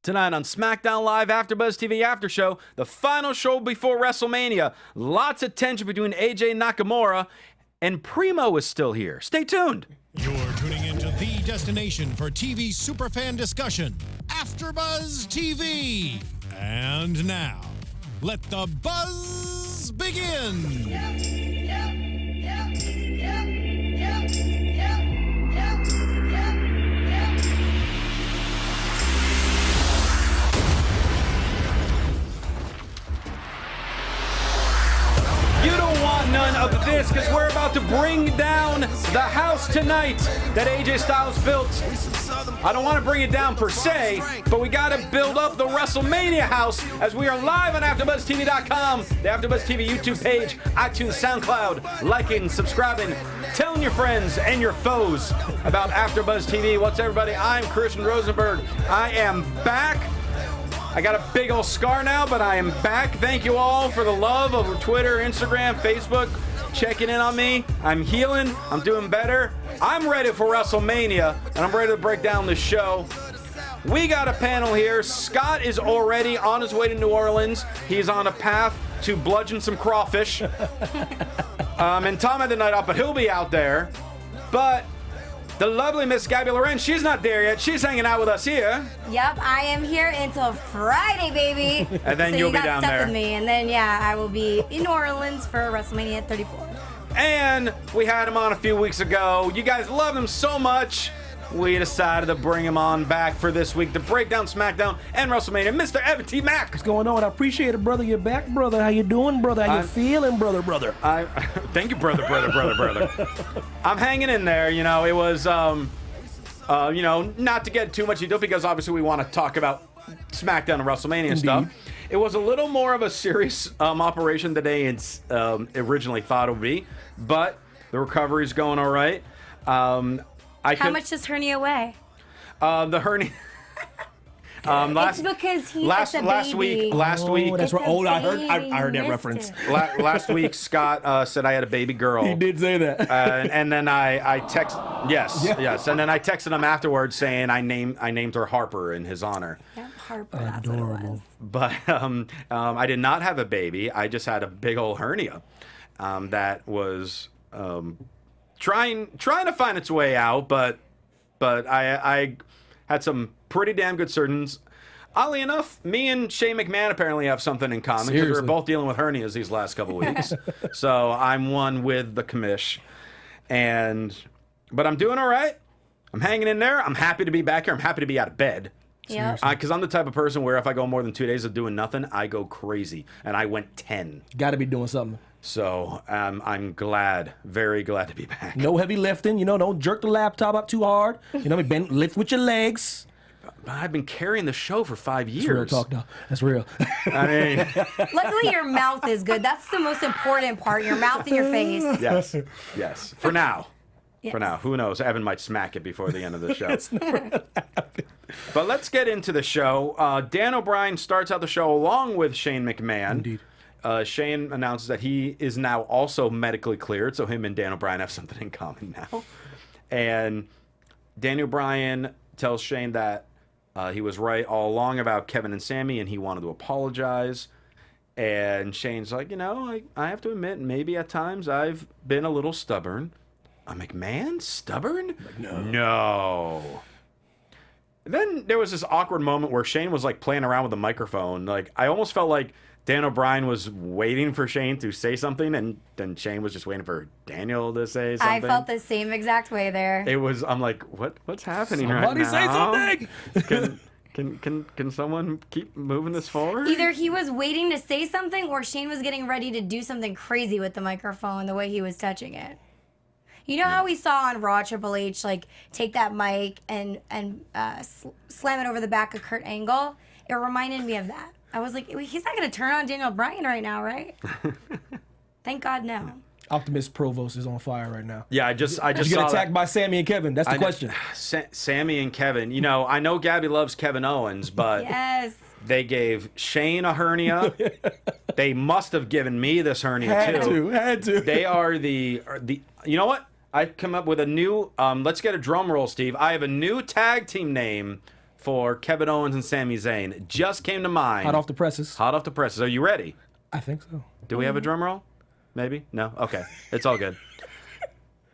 Tonight on SmackDown Live AfterBuzz TV After Show, the final show before WrestleMania. Lots of tension between AJ and Nakamura, and Primo is still here. Stay tuned. You're tuning into the destination for TV superfan discussion, AfterBuzz TV. And now, let the buzz begin. You don't want none of this because we're about to bring down the house tonight that AJ Styles built. I don't want to bring it down per se, but we got to build up the WrestleMania house as we are live on AfterBuzzTV.com, the AfterBuzz TV YouTube page, iTunes, SoundCloud, liking, subscribing, telling your friends and your foes about AfterBuzz TV. What's everybody? I'm Christian Rosenberg. I am back. I got a big old scar now, but I am back. Thank you all for the love over Twitter, Instagram, Facebook, checking in on me. I'm healing. I'm doing better. I'm ready for WrestleMania, and I'm ready to break down the show. We got a panel here. Scott is already on his way to New Orleans. He's on a path to bludgeon some crawfish. And Tom had the night off, but he'll be out there. But the lovely Miss Gabby Loren, she's not there yet. She's hanging out with us here. Yep, I am here until Friday, baby. And then so you'll you be got down stuck there. With me, and then I will be in New Orleans for WrestleMania 34. And we had him on a few weeks ago. You guys loved him so much, we decided to bring him on back for this week to break down SmackDown and WrestleMania. Mr. Evan T. Mack. What's going on? I appreciate it, brother. You're back, brother. How you doing, brother? How you feeling, brother? Thank you, brother. I'm hanging in there. You know, it was, not to get too much detail because obviously we want to talk about SmackDown and WrestleMania and stuff. It was a little more of a serious operation today it's originally thought it would be, but the recovery's going all right. How much does hernia weigh? The hernia. It's because he was a baby. Last week. That's right. Oh, I heard that Missed reference. it. Last week, Scott said I had a baby girl. He did say that. And then I text yes, and then I texted him afterwards saying I named her Harper in his honor. Yeah, Harper, that's what it was. But I did not have a baby. I just had a big old hernia that was trying to find its way out, but I had some pretty damn good surgeons. Oddly enough, me and Shane McMahon apparently have something in common because we were both dealing with hernias these last couple weeks. So I'm one with the commish. But I'm doing all right. I'm hanging in there. I'm happy to be back here. I'm happy to be out of bed. Yeah. Because I'm the type of person where if I go more than 2 days of doing nothing, I go crazy. And I went 10. Got to be doing something. So I'm glad, very glad to be back. No heavy lifting. Don't jerk the laptop up too hard. Lift with your legs. I've been carrying the show for 5 years. That's real talk now. That's real. I mean, Luckily, your mouth is good. That's the most important part, your mouth and your face. yes. For now. Yes. For now. Who knows? Evan might smack it before the end of the show. But let's get into the show. Dan O'Brien starts out the show along with Shane McMahon. Indeed. Shane announces that he is now also medically cleared, so him and Dan O'Brien have something in common now. And Dan O'Brien tells Shane that he was right all along about Kevin and Sami, and he wanted to apologize. And Shane's like, I have to admit, maybe at times I've been a little stubborn. McMahon? Stubborn? No. Then there was this awkward moment where Shane was like playing around with the microphone. Like, I almost felt like Dan O'Brien was waiting for Shane to say something, and then Shane was just waiting for Daniel to say something. I felt the same exact way there. I'm like, what's happening Somebody right now? say something. Can someone keep moving this forward? Either he was waiting to say something or Shane was getting ready to do something crazy with the microphone the way he was touching it. You know how we saw on Raw Triple H take that mic and slam it over the back of Kurt Angle? It reminded me of that. I was like, he's not going to turn on Daniel Bryan right now, right? Thank God, no. Optimus Provost is on fire right now. Yeah, I just Did you saw get attacked by Sami and Kevin? That's the question. Sami and Kevin. I know Gabby loves Kevin Owens, but Yes. they gave Shane a hernia. They must have given me this hernia too. Had to. They are the. You know what? I come up with a new. Let's get a drum roll, Steve. I have a new tag team name for Kevin Owens and Sami Zayn. It just came to mind. Hot off the presses. Hot off the presses. Are you ready? I think so. Do we have a drum roll? Maybe? No? Okay. It's all good.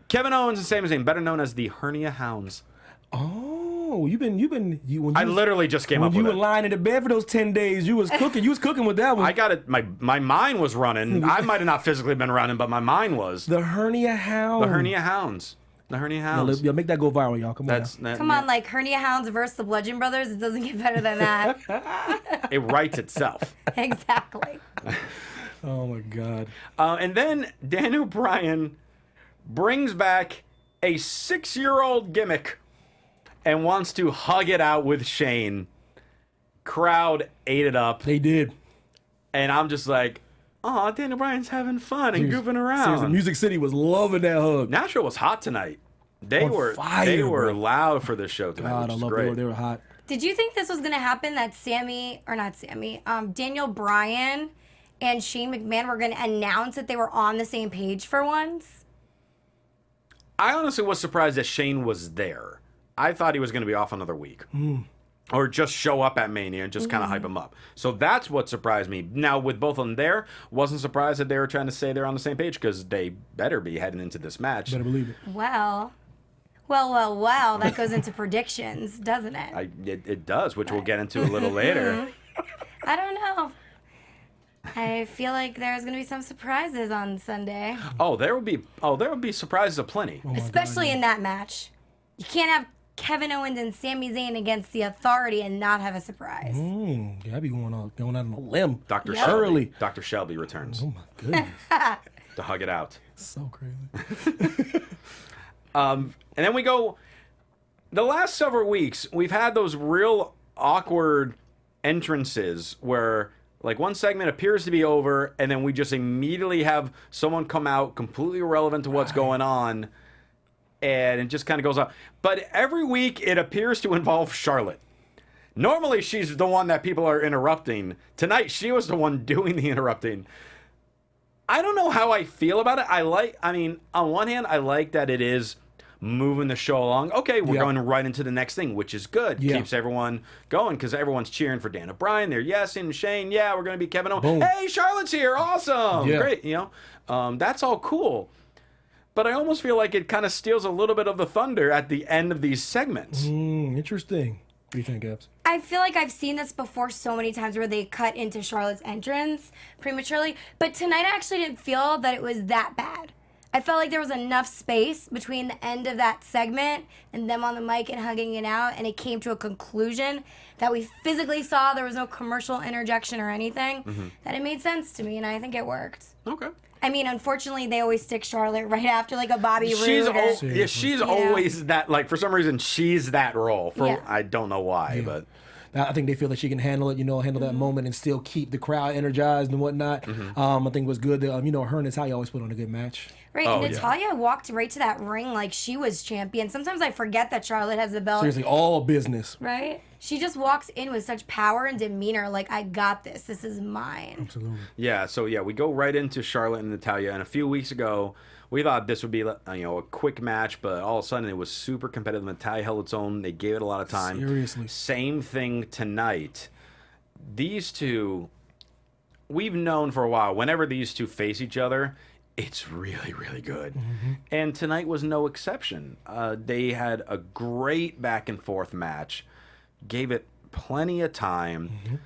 Kevin Owens and Sami Zayn, better known as the Hernia Hounds. Oh, when I literally just came up when with you it. were lying in the bed for those 10 days, you was cooking. You was cooking with that one. I got it. My mind was running. I might have not physically been running, but my mind was. The Hernia Hound. The Hernia Hounds. The Hernia Hounds. Make that go viral, y'all. Come on. Come on, like Hernia Hounds versus the Bludgeon Brothers. It doesn't get better than that. It writes itself. Exactly. Oh my God. And then Daniel Bryan brings back a 6-year-old gimmick and wants to hug it out with Shane. Crowd ate it up. They did. And I'm just like, oh, Daniel Bryan's having fun and goofing around. Seriously, Music City was loving that hug. Nashville was hot tonight. They On were fire, bro. Loud for this show tonight, God, which I is love great. they were hot. Did you think this was going to happen, that Daniel Bryan and Shane McMahon were going to announce that they were on the same page for once? I honestly was surprised that Shane was there. I thought he was going to be off another week. Or just show up at Mania and just kind of hype him up. So that's what surprised me. Now, with both of them there, wasn't surprised that they were trying to say they're on the same page, because they better be heading into this match. Better believe it. Well, that goes into predictions, doesn't it? It does, which we'll get into a little later. I don't know. I feel like there's going to be some surprises on Sunday. There will be surprises aplenty. Especially in that match. You can't have Kevin Owens and Sami Zayn against the Authority and not have a surprise. Gabby going out on a limb. Dr. Yep. Shelby. Early. Dr. Shelby returns Oh my goodness. to hug it out. So crazy. And then we go, the last several weeks, we've had those real awkward entrances where, like, one segment appears to be over, and then we just immediately have someone come out completely irrelevant to what's going on, and it just kind of goes on. But every week, it appears to involve Charlotte. Normally, she's the one that people are interrupting. Tonight, she was the one doing the interrupting. I don't know how I feel about it. On one hand, I like that it is moving the show along. Okay, we're going right into the next thing, which is good. Yeah. Keeps everyone going, because everyone's cheering for Daniel Bryan. They're yesing Shane. Yeah, we're going to be Kevin Owens. Boom. Hey, Charlotte's here. Awesome. Yeah. Great. That's all cool. But I almost feel like it kind of steals a little bit of the thunder at the end of these segments. Interesting. What do you think, Gabs? I feel like I've seen this before so many times where they cut into Charlotte's entrance prematurely. But tonight I actually didn't feel that it was that bad. I felt like there was enough space between the end of that segment and them on the mic and hugging it out, and it came to a conclusion that we physically saw. There was no commercial interjection or anything. That it made sense to me, and I think it worked. Okay. I mean, unfortunately, they always stick Charlotte right after, like, a Bobby Roode. She's always that, like, for some reason, she's that role. I don't know why, but... I think they feel that she can handle it, handle that moment and still keep the crowd energized and whatnot. I think it was good that, her and Natalya always put on a good match. Right, and Natalya walked right to that ring like she was champion. Sometimes I forget that Charlotte has the belt. Seriously, all business. Right? She just walks in with such power and demeanor, like, I got this. This is mine. Absolutely. Yeah, so we go right into Charlotte and Natalya, and a few weeks ago, we thought this would be a quick match, but all of a sudden it was super competitive. Natalya held its own. They gave it a lot of time. Seriously. Same thing tonight. These two, we've known for a while, whenever these two face each other, it's really, really good. And tonight was no exception. They had a great back and forth match, gave it plenty of time,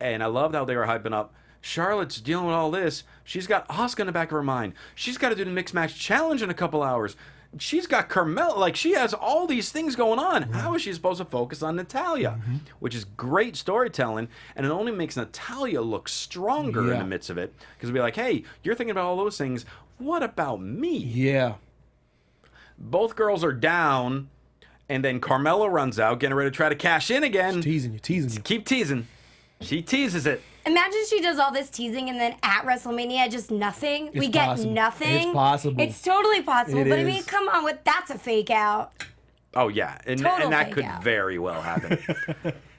and I loved how they were hyping up. Charlotte's dealing with all this. She's got Asuka in the back of her mind. She's got to do the mixed match challenge in a couple hours. She's got Carmella. Like, she has all these things going on. How is she supposed to focus on Natalya? Which is great storytelling, and it only makes Natalya look stronger in the midst of it. Because it'll be like, hey, you're thinking about all those things. What about me? Yeah. Both girls are down, and then Carmella runs out, getting ready to try to cash in again. Teasing you. Keep teasing. She teases it. Imagine she does all this teasing and then at WrestleMania, just nothing. We get possible. nothing. It's possible. It's totally possible. It but I is. mean, come on, that's a fake out. Oh, yeah. And Total that fake could out. very well happen.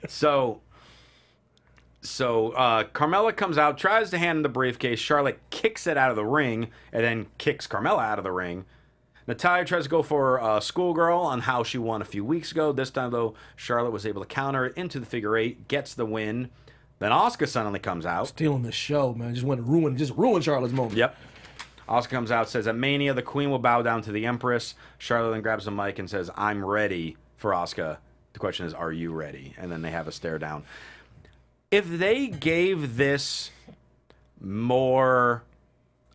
So Carmella comes out, tries to hand him the briefcase. Charlotte kicks it out of the ring, and then kicks Carmella out of the ring. Natalya tries to go for schoolgirl on how she won a few weeks ago. This time, though, Charlotte was able to counter it into the figure 8, gets the win. Then Asuka suddenly comes out. Stealing the show, man. Just want to ruin Charlotte's moment. Yep. Asuka comes out, says, at Mania, the Queen will bow down to the Empress. Charlotte then grabs the mic and says, I'm ready for Asuka. The question is, are you ready? And then they have a stare down. If they gave this more...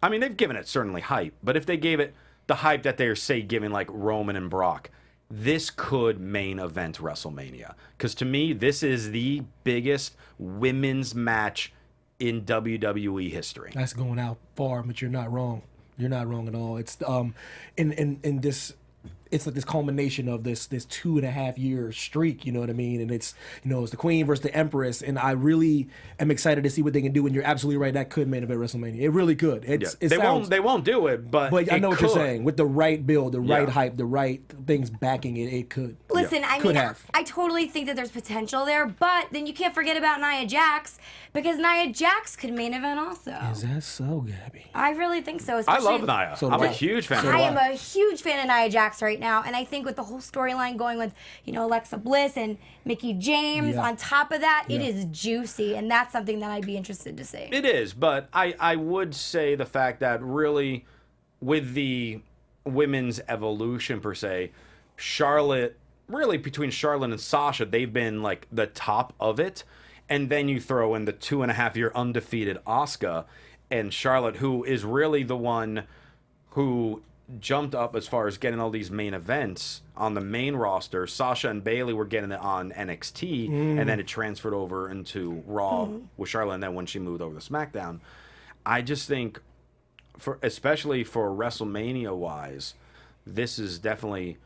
I mean, they've given it certainly hype, but if they gave it the hype that they're, say, giving like Roman and Brock, this could main event WrestleMania. Because to me, this is the biggest women's match in WWE history. That's going out far, but you're not wrong. You're not wrong at all. It's in this. It's like this culmination of this 2.5 year streak, you know what I mean? And it's, you know, it's the Queen versus the Empress, and I really am excited to see what they can do. And you're absolutely right, that could main event WrestleMania. It really could. They won't do it, but I know what you're saying. With the right build, the right hype, the right things backing it, it could. Listen, I mean, I totally think that there's potential there, but then you can't forget about Nia Jax, because Nia Jax could main event also. Is that so, Gabby? I really think so. I love Nia. I'm a huge fan. I am a huge fan of Nia Jax right now, and I think with the whole storyline going with, you know, Alexa Bliss and Mickie James on top of that, it is juicy, and that's something that I'd be interested to see. It is, but I would say the fact that really with the women's evolution per se, Charlotte, really between Charlotte and Sasha, they've been like the top of it. And then you throw in the 2.5 year undefeated Asuka and Charlotte, who is really the one who jumped up as far as getting all these main events on the main roster. Sasha and Bayley were getting it on NXT, and then it transferred over into Raw with Charlotte, and then when she moved over to SmackDown. I just think, especially for WrestleMania wise, this is definitely...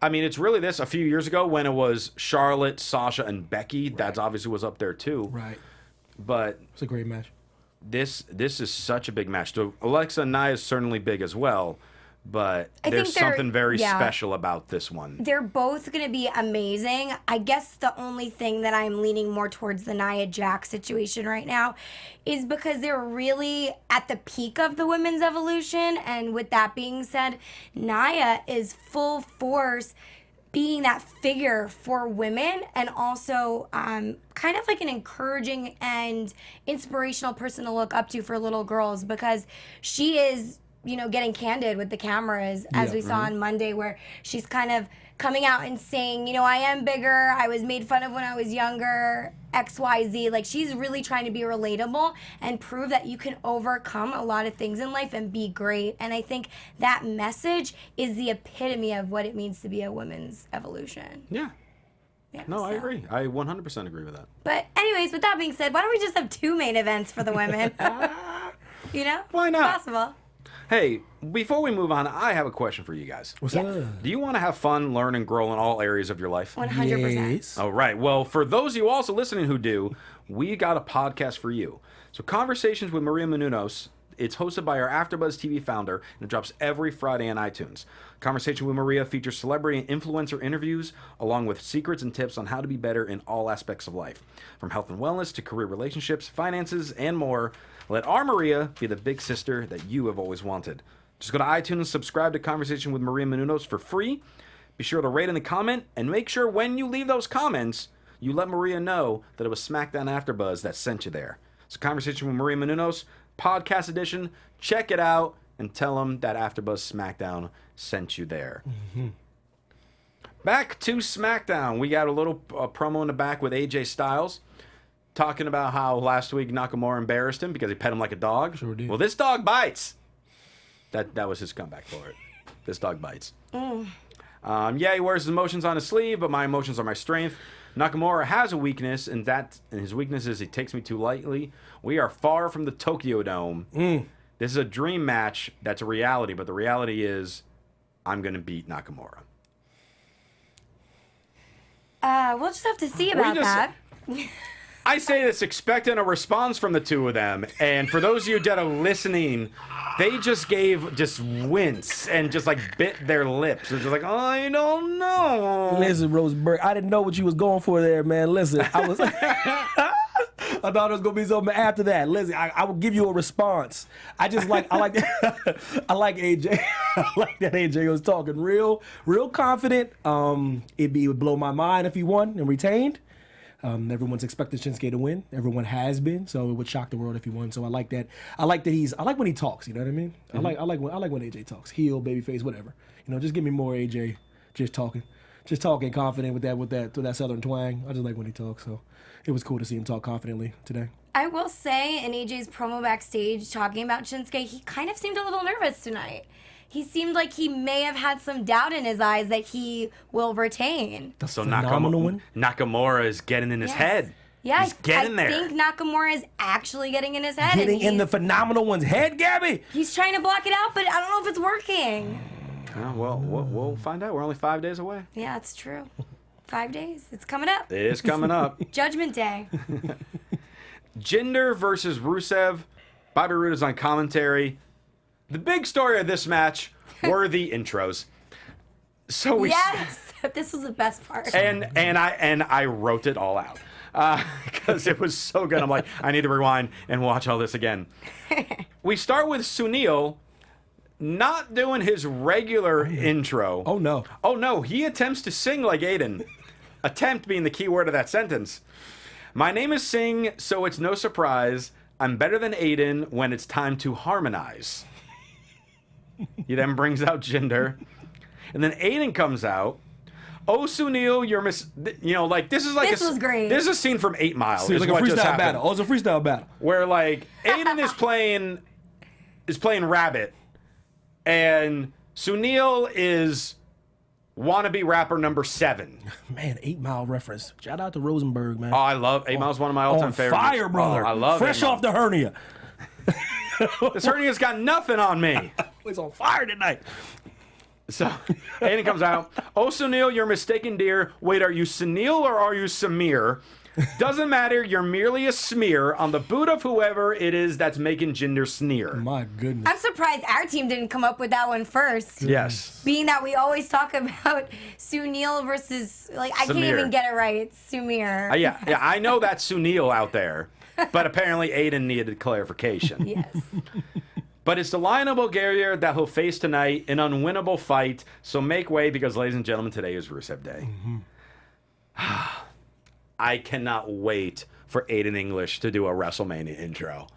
I mean, it's really this. A few years ago when it was Charlotte, Sasha, and Becky, that obviously was up there too. Right. But it's a great match. This is such a big match. So Alexa and Nia is certainly big as well, but there's something very special about this one. They're both going to be amazing. I guess the only thing that I'm leaning more towards the Nia Jax situation right now is because they're really at the peak of the women's evolution. And with that being said, Nia is full force being that figure for women, and also kind of like an encouraging and inspirational person to look up to for little girls, because she is, you know, getting candid with the cameras, as we saw on Monday, where she's kind of coming out and saying, you know, I am bigger, I was made fun of when I was younger, XYZ. Like, she's really trying to be relatable and prove that you can overcome a lot of things in life and be great. And I think that message is the epitome of what it means to be a women's evolution. Yeah. No, I agree. I 100% agree with that. But anyways, with that being said, why don't we just have 2 main events for the women? You know? Why not? It's possible. Hey, before we move on, I have a question for you guys. What's up? Do you want to have fun, learn, and grow in all areas of your life? 100%. Yes. All right. Well, for those of you also listening who do, we got a podcast for you. So Conversations with Maria Menounos, it's hosted by our AfterBuzz TV founder, and it drops every Friday on iTunes. Conversation with Maria features celebrity and influencer interviews, along with secrets and tips on how to be better in all aspects of life. From health and wellness to career relationships, finances, and more. Let our Maria be the big sister that you have always wanted. Just go to iTunes and subscribe to Conversation with Maria Menounos for free. Be sure to rate and comment, and make sure when you leave those comments, you let Maria know that it was SmackDown AfterBuzz that sent you there. So Conversation with Maria Menounos, podcast edition. Check it out and tell them that AfterBuzz SmackDown sent you there. Back to SmackDown. We got a little promo in the back with AJ Styles, talking about how last week Nakamura embarrassed him because he pet him like a dog. Sure did. Well, this dog bites. That was his comeback for it. This dog bites. Yeah, he wears his emotions on his sleeve, but my emotions are my strength. Nakamura has a weakness, and his weakness is he takes me too lightly. We are far from the Tokyo Dome. This is a dream match that's a reality, but the reality is I'm going to beat Nakamura. We'll just have to see about that. I say this expecting a response from the two of them, and for those of you that are listening, they just wince and just like bit their lips. They're just like, I don't know. Listen, Rosenberg, I didn't know what you was going for there, man. Listen, I I thought it was gonna be something after that. Listen, I will give you a response. I like I like AJ. I like that AJ was talking real confident. It would blow my mind if he won and retained. Everyone's expecting Shinsuke to win. Everyone has been, so it would shock the world if he won. So I like that. I like when he talks. You know what I mean? I like when AJ talks. Heel, babyface, whatever. You know, just give me more AJ. Just talking confident with that southern twang. I just like when he talks. So it was cool to see him talk confidently today. I will say, in AJ's promo backstage talking about Shinsuke, he kind of seemed a little nervous tonight. He seemed like he may have had some doubt in his eyes that he will retain. So phenomenal one. Nakamura is getting in his head. Yeah, he's getting there. I think Nakamura is actually getting in his head. Getting in the phenomenal one's head, Gabby. He's trying to block it out, but I don't know if it's working. Well, we'll find out. We're only 5 days away. Yeah, it's true. 5 days. It's coming up. It is coming up. Judgment Day. Jinder versus Rusev. Bobby Roode is on commentary. The big story of this match were the intros. So we yes, this was the best part. And I wrote it all out because it was so good. I'm like, I need to rewind and watch all this again. We start with Sunil not doing his regular intro. Oh no. Oh no, he attempts to sing like Aiden. Attempt being the key word of that sentence. My name is Singh, so it's no surprise. I'm better than Aiden when it's time to harmonize. He then brings out Jinder. And then Aiden comes out. Oh, Sunil, you're this is like this was great. This is a scene from 8 Mile. So it's like a freestyle battle. Oh, it's a freestyle battle. Where like Aiden is playing Rabbit, and Sunil is wannabe rapper number 7. Man, 8 Mile reference. Shout out to Rosenberg, man. Oh, I love 8 Mile's one of my all-time favorites. Fire, brother. Oh, I love Fresh off the hernia. This hernia's got nothing on me. He's on fire tonight. So Aiden comes out. Oh, Sunil, you're mistaken, dear. Wait, are you Sunil or are you Samir? Doesn't matter. You're merely a smear on the boot of whoever it is that's making Jinder sneer. My goodness. I'm surprised our team didn't come up with that one first. Yes. Being that we always talk about Sunil versus, I can't even get it right. Sumir. Yeah, I know that's Sunil out there, but apparently Aiden needed clarification. Yes. But it's the Lion of Bulgaria that he'll face tonight, an unwinnable fight. So make way because, ladies and gentlemen, today is Rusev Day. Mm-hmm. I cannot wait for Aiden English to do a WrestleMania intro.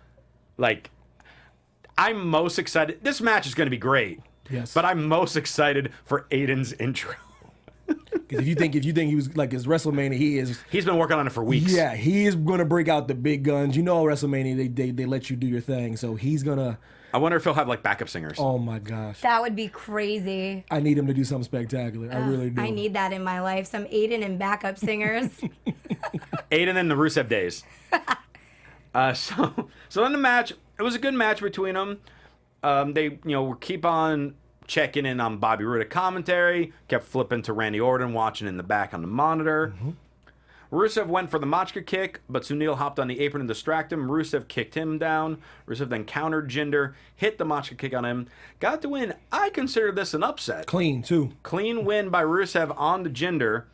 I'm most excited. This match is going to be great. Yes. But I'm most excited for Aiden's intro. Because if you think he was like his WrestleMania, He's been working on it for weeks. Yeah, he is going to break out the big guns. You know, WrestleMania they let you do your thing, so he's gonna. I wonder if he'll have backup singers. Oh my gosh, that would be crazy. I need him to do something spectacular. I really do. I need that in my life. Some Aiden and backup singers. Aiden and the Rusev days. So in the match, it was a good match between them. They keep on checking in on Bobby Roode at commentary. Kept flipping to Randy Orton, watching in the back on the monitor. Mm-hmm. Rusev went for the Machka kick, but Sunil hopped on the apron and distracted him. Rusev kicked him down. Rusev then countered Jinder, hit the Machka kick on him. Got the win. I consider this an upset. Clean, too. Clean win by Rusev on the Jinder.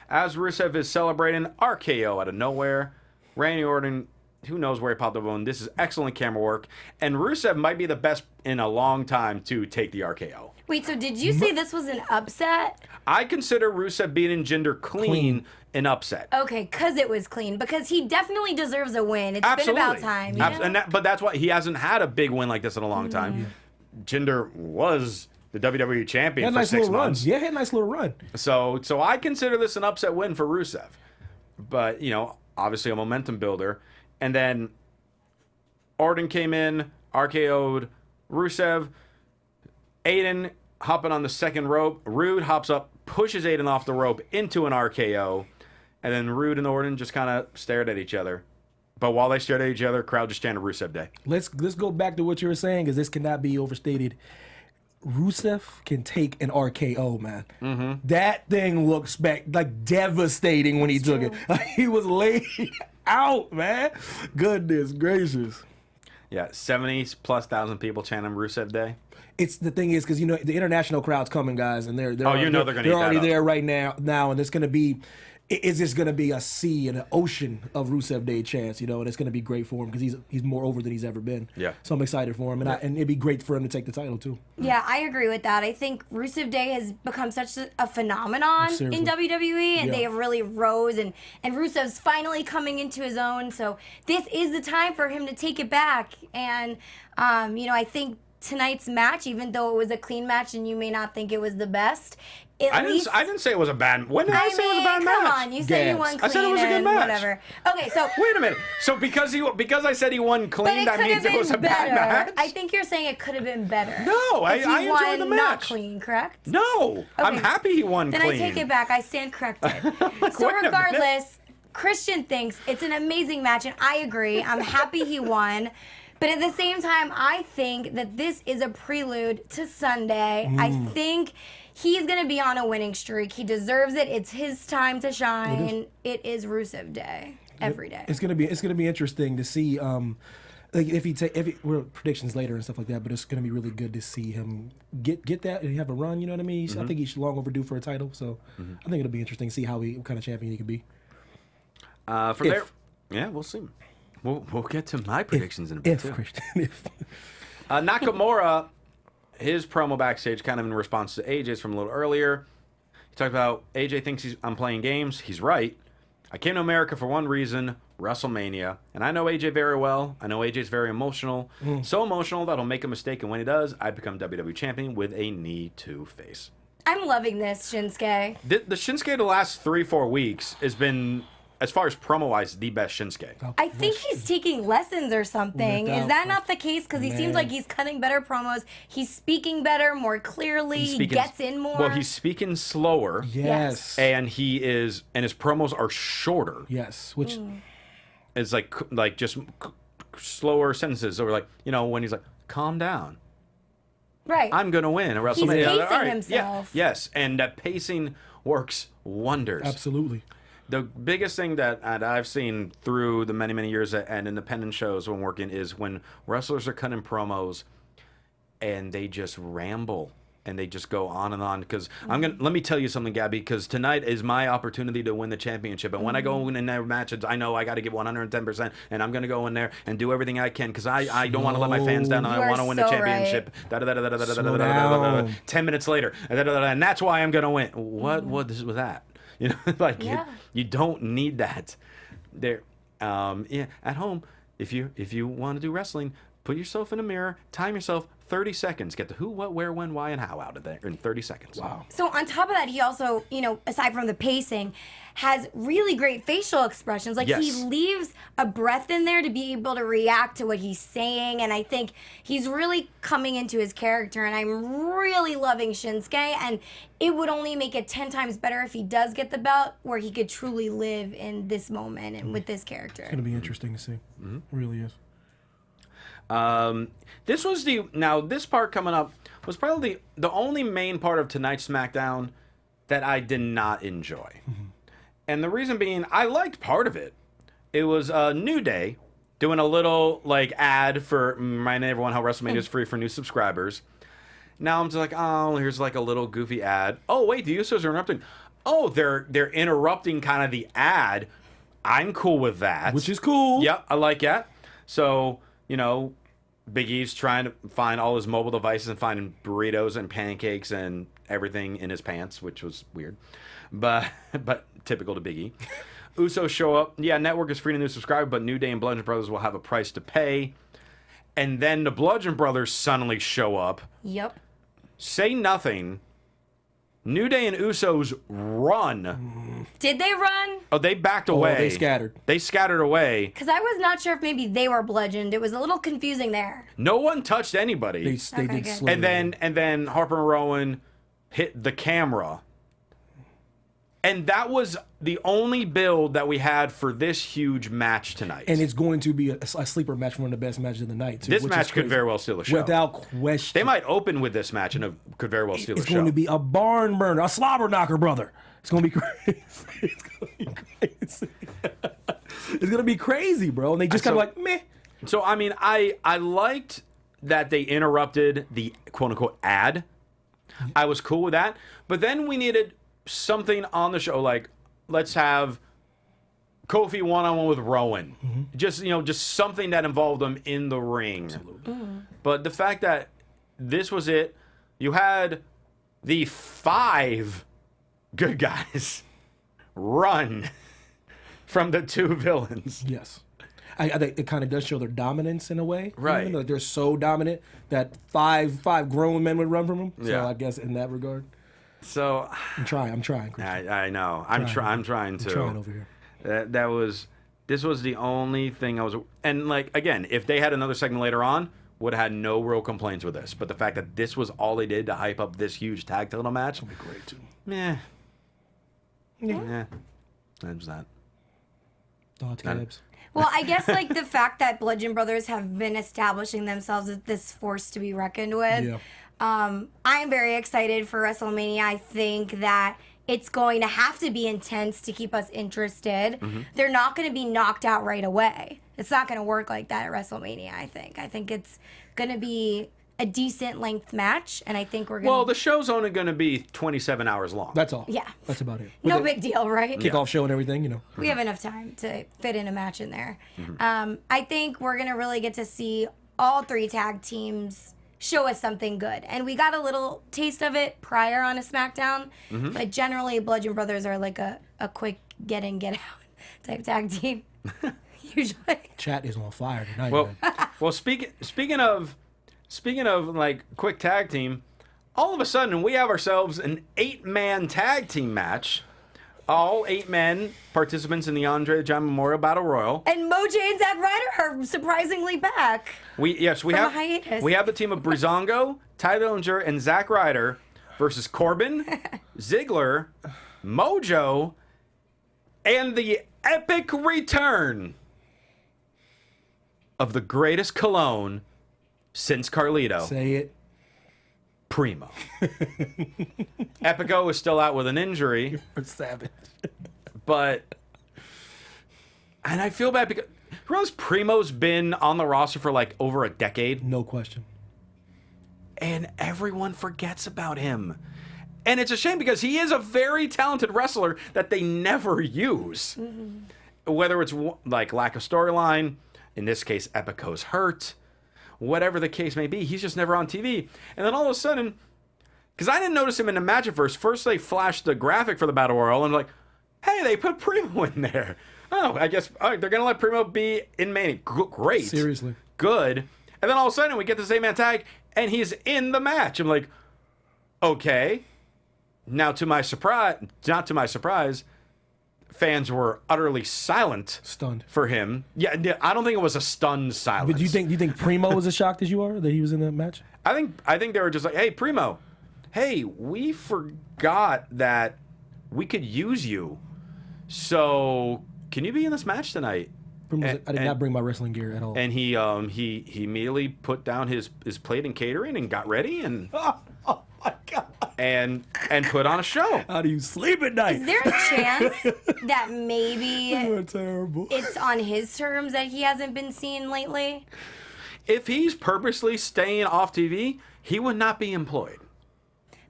As Rusev is celebrating RKO out of nowhere. Randy Orton, who knows where he popped up on. This is excellent camera work. And Rusev might be the best in a long time to take the RKO. Wait, so did you say this was an upset? I consider Rusev beating Jinder clean an upset. Okay, because it was clean. Because he definitely deserves a win. It's been about time. But that's why he hasn't had a big win like this in a long time. Jinder was the WWE champion for 6 months. Yeah, he had a nice little run. So I consider this an upset win for Rusev. But, obviously a momentum builder. And then Orton came in, RKO'd Rusev. Aiden hopping on the second rope. Roode hops up, pushes Aiden off the rope into an RKO. And then Roode and Orton just kind of stared at each other. But while they stared at each other, crowd just chanted Rusev Day. Let's go back to what you were saying, because this cannot be overstated. Rusev can take an RKO, man. Mm-hmm. That thing looks devastating when he took it. He was laid out, man. Goodness gracious. Yeah, 70,000+ people chanting Rusev Day. It's the thing is because the international crowd's coming, guys, and they're they're going to already there right now, and it's going to be. it's just going to be a sea and an ocean of Rusev Day chants, you know, and it's going to be great for him because he's more over than he's ever been. Yeah. So I'm excited for him, and it'd be great for him to take the title too. Yeah, I agree with that. I think Rusev Day has become such a phenomenon in WWE, and they have really rose, and Rusev's finally coming into his own. So this is the time for him to take it back. And, you know, I think tonight's match, even though it was a clean match and you may not think it was the best, I didn't say it was a bad. When did I say it was a bad match? Come on, you said you won clean. I said it was a good match. Whatever. Okay, so wait a minute. So because I said he won clean, that means it was a bad match. I think you're saying it could have been better. No, I enjoyed the match. Not clean, correct? No, okay. I'm happy he won then clean. Then I take it back. I stand corrected. Like, so regardless, Christian thinks it's an amazing match, and I agree. I'm happy he won. But at the same time, I think that this is a prelude to Sunday. I think he's going to be on a winning streak. He deserves it. It's his time to shine. It is Rusev Day every day. It's gonna be interesting to see. Like we're predictions later and stuff like that, but it's gonna be really good to see him get that and have a run. You know what I mean? I think he's long overdue for a title. So I think it'll be interesting to see what kind of champion he could be. Yeah, we'll see. We'll get to my predictions in a bit too. Christian, Nakamura, his promo backstage, kind of in response to AJ's from a little earlier. He talked about AJ thinks I'm playing games. He's right. I came to America for one reason, WrestleMania. And I know AJ very well. I know AJ's very emotional. So emotional that he'll make a mistake, and when he does, I become WWE champion with a knee to face. I'm loving this, Shinsuke. The Shinsuke the last 3-4 weeks has been, as far as promo-wise, the best Shinsuke. I think he's taking lessons or something. Is that not the case? Because he seems like he's cutting better promos. He's speaking better, more clearly. He gets in more. Well, he's speaking slower. Yes. And his promos are shorter. Yes, which is like just slower sentences. Or like, you know, when he's like, calm down. Right. I'm going to win at WrestleMania. He's pacing himself. Yeah. Yes, and that pacing works wonders. Absolutely. The biggest thing that I've seen through the many, many years at independent shows when working is when wrestlers are cutting promos and they just ramble and they just go on and on. Because let me tell you something, Gabby, because tonight is my opportunity to win the championship. And when I go in their matches, I know I got to give 110%, and I'm going to go in there and do everything I can because I don't want to let my fans down, and I want to win the championship. 10 minutes later, and that's why I'm going to win. What was that? You know, like you don't need that. There, at home, if you want to do wrestling, put yourself in a mirror, time yourself 30 seconds, get the who, what, where, when, why, and how out of there in 30 seconds. Wow. So on top of that, he also, you know, aside from the pacing, has really great facial expressions. Like he leaves a breath in there to be able to react to what he's saying, and I think he's really coming into his character, and I'm really loving Shinsuke, and it would only make it 10 times better if he does get the belt, where he could truly live in this moment and with this character. It's going to be interesting to see. It really is. This part coming up was probably the only main part of tonight's SmackDown that I did not enjoy. And the reason being, I liked part of it. It was New Day doing a little like ad for reminding everyone how WrestleMania is free for new subscribers. Now I'm just like, oh, here's like a little goofy ad. Oh, wait, the Usos are interrupting. Oh, they're interrupting kind of the ad. I'm cool with that. Which is cool. Yep, I like that. So, you know, Big E's trying to find all his mobile devices and finding burritos and pancakes and everything in his pants, which was weird. But typical to Big E. Usos show up. Yeah, network is free to new subscribers, but New Day and Bludgeon Brothers will have a price to pay. And then the Bludgeon Brothers suddenly show up. Yep. Say nothing. New Day and Usos run. Did they run? Oh, they backed away. They scattered. They scattered away. Because I was not sure if maybe they were bludgeoned. It was a little confusing there. No one touched anybody. They Okay, did good. slowly. And then Harper and Rowan hit the camera. And that was the only build that we had for this huge match tonight. And it's going to be a sleeper match, one of the best matches of the night, too. This match could very well steal a show. Without question. They might open with this match and it could very well steal a show. It's going to be a barn burner, a slobber knocker, brother. It's going to be crazy. It's going to be crazy. It's going to be crazy, bro. And they just kind of like, meh. So, I mean, I liked that they interrupted the quote-unquote ad. I was cool with that. But then we needed something on the show like let's have Kofi one-on-one with Rowan. Just something that involved them in the ring. Absolutely. But the fact that this was it, you had the 5 good guys run from the 2 villains. Yes. I think it kind of does show their dominance in a way. Right. Like they're so dominant that five grown men would run from them. So Yeah. I guess in that regard, So I'm trying, Christian. I know. I'm trying to. I'm trying over here. This was the only thing I was, and like again, if they had another segment later on, would have had no real complaints with this. But the fact that this was all they did to hype up this huge tag title match, It'll be great too. yeah. That's that. Thoughts, Gabs? Well, I guess like the fact that Bludgeon Brothers have been establishing themselves as this force to be reckoned with. Yeah. I'm very excited for WrestleMania. I think that it's going to have to be intense to keep us interested. They're not going to be knocked out right away. It's not going to work like that at WrestleMania, I think. I think it's going to be a decent length match, and I think we're going to... Well, the show's only going to be 27 hours long. That's all. Yeah. That's about it. no With the big deal, right? kickoff show and everything, you know. We have enough time to fit in a match in there. I think we're going to really get to see all 3 tag teams show us something good. And we got a little taste of it prior on a SmackDown, but generally Bludgeon Brothers are like a quick get in, get out type tag team, usually. Chat is on fire tonight. Well, man. well, speaking of like quick tag team, all of a sudden we have ourselves an 8-man tag team match. All 8 men participants in the Andre the Giant Memorial Battle Royal. And Mojo and Zack Ryder are surprisingly back. We have a hiatus. we have the team of Breezango, Ty Dillinger, and Zack Ryder versus Corbin, Ziggler, Mojo, and the epic return of the greatest cologne since Carlito, Say it. Primo. Epico is still out with an injury, Or savage. but and I feel bad because realize Primo's been on the roster for like over a decade, No question. and everyone forgets about him. And it's a shame because he is a very talented wrestler that they never use. Whether it's like lack of storyline, in this case, Epico's hurt, whatever the case may be, he's just never on TV. And then all of a sudden, because I didn't notice him in the match at first. First, they flashed the graphic for the Battle Royal, and I'm like, hey, they put Primo in there. Oh, I guess they're going to let Primo be in Mania. Great. Seriously. Good. And then all of a sudden, we get this 8-man tag, and he's in the match. I'm like, okay. Now, to my surprise, not to my surprise, fans were utterly silent. Stunned. For him. Yeah, I don't think it was a stunned silence. But do you think Primo was as shocked as you are that he was in that match? I think they were just like, hey, Primo, hey, we forgot that we could use you. So can you be in this match tonight? I did not bring my wrestling gear at all. And he immediately put down his plate and catering and got ready and oh my God. and put on a show. How do you sleep at night? Is there a chance that maybe You're terrible. it's on his terms that he hasn't been seen lately? If he's purposely staying off TV, he would not be employed.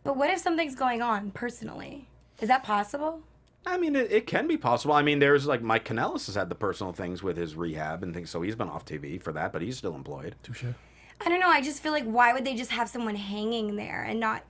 But what if something's going on personally? Is that possible? I mean, it can be possible. I mean, there's like Mike Kanellis has had the personal things with his rehab and things, so he's been off TV for that, but he's still employed. Touche. I don't know. I just feel like why would they just have someone hanging there and not...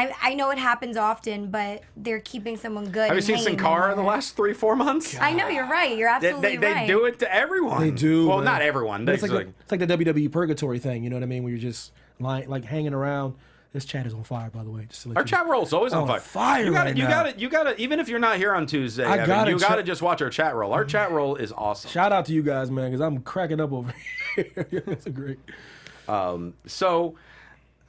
I know it happens often, but they're keeping someone good. Have you seen Sin Cara in the last 3-4 months? I know, you're right. You're absolutely They right. do it to everyone. They do. Well, man. not everyone. But it's They- like the WWE purgatory thing. You know what I mean? Where you're just lying, like hanging around. This chat is on fire, by the way. Just to let Our you chat roll's always on On fire. fire You right now. you gotta. Even if you're not here on Tuesday, I Evan, gotta you gotta check- just watch our chat roll. Our chat roll is awesome. Shout out to you guys, man, because I'm cracking up over here. That's a great. So,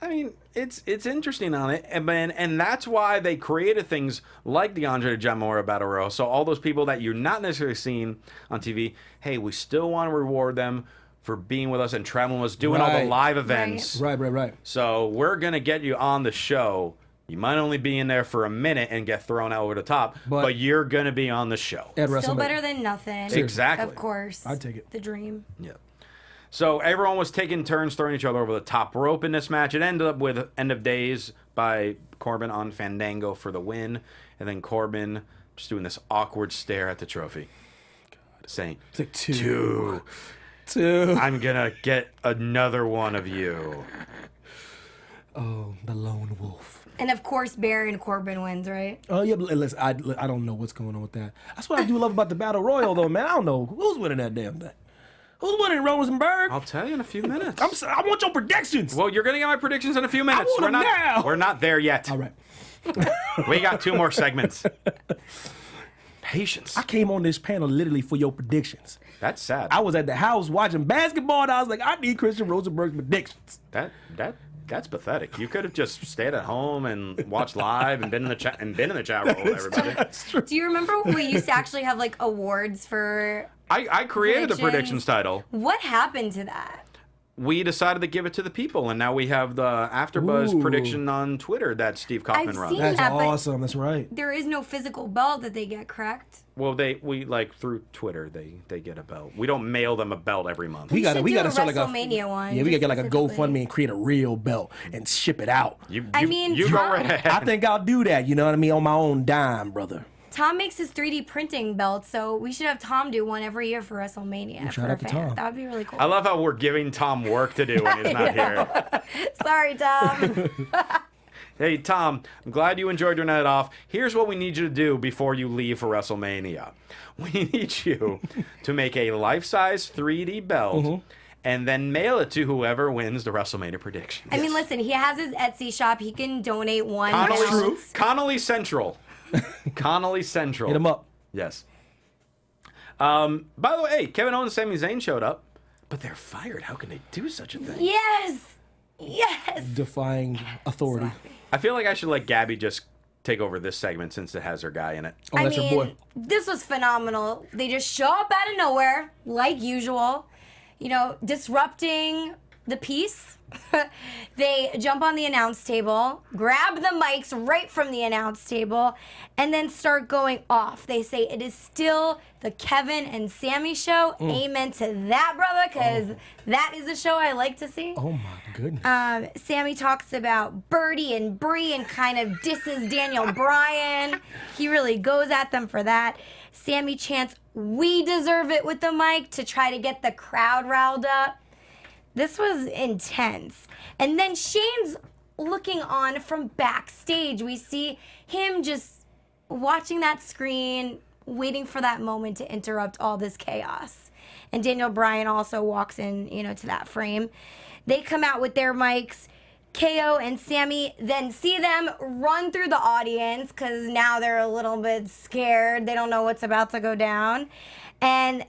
I mean, it's interesting on it, and that's why they created things like the Andre the Giant Memorial Battle Royal. So all those people that you're not necessarily seeing on TV, hey, we still want to reward them for being with us and traveling with us, doing all the Right. live events. Right. So we're gonna get you on the show. You might only be in there for a minute and get thrown out over the top, but you're gonna be on the show. At Still WrestleMania. better than nothing. Exactly. Of course. I'd take it. The dream. Yeah. So everyone was taking turns throwing each other over the top rope in this match. It ended up with End of Days by Corbin on Fandango for the win. And then Corbin just doing this awkward stare at the trophy, saying, It's like two. I'm gonna get another one of you. Oh, the lone wolf. And of course, Baron Corbin wins, right? Oh yeah, but listen, I don't know what's going on with that. That's what I do love about the Battle Royal, though, man. I don't know who's winning that damn thing. Who's winning, Rosenberg? I'll tell you in a few minutes. I want your predictions. Well, you're gonna get my predictions in a few minutes. want 'em now. We're not there yet. All right. We got 2 more segments. Patience. I came on this panel literally for your predictions. That's sad. I was at the house watching basketball, and I was like, I need Christian Rosenberg's predictions. That's pathetic. You could have just stayed at home and watched live and been in the chat room with everybody. That's true. Do you remember when we used to actually have like awards for? I created the Predictions. predictions title. What happened to that? We decided to give it to the people, and now we have the AfterBuzz Ooh. prediction on Twitter that Steve Kaufman I've runs. seen That's that, but awesome. That's right. there is no physical belt that they get, correct? Well, we like through Twitter they get a belt. We don't mail them a belt every month. We should gotta do a start like a WrestleMania one, Yeah, we gotta just get like a specifically. GoFundMe and create a real belt and ship it out. You Tom- go right ahead. I think I'll do that. You know what I mean? On my own dime, brother. Tom makes his 3D printing belt, so we should have Tom do one every year for WrestleMania. shout for out our to fans. Tom. That would be really cool. I love how we're giving Tom work to do when he's not here. Sorry, Tom. Hey, Tom, I'm glad you enjoyed your night off. Here's what we need you to do before you leave for WrestleMania. We need you to make a life-size 3D belt and then mail it to whoever wins the WrestleMania prediction. I mean, listen, he has his Etsy shop. He can donate one. Connolly Central. Connolly Central. Hit him up. Yes. By the way, hey, Kevin Owens and Sami Zayn showed up, but they're fired. How can they do such a thing? Yes. Yes. Defying authority. I feel like I should let Gabby just take over this segment since it has her guy in it. Oh, that's your boy. This was phenomenal. They just show up out of nowhere, like usual, you know, disrupting the peace. They jump on the announce table, grab the mics right from the announce table, and then start going off. They say it is still the Kevin and Sami show. Amen to that, brother, because that is a show I like to see. Oh my goodness. Sami talks about Birdie and Bree and kind of disses Daniel Bryan. He really goes at them for that. Sami chants, "We deserve it" with the mic to try to get the crowd riled up. This was intense. And then Shane's looking on from backstage. We see him just watching that screen, waiting for that moment to interrupt all this chaos. And Daniel Bryan also walks in, you know, to that frame. They come out with their mics. KO and Sami then see them run through the audience because now they're a little bit scared. They don't know what's about to go down. And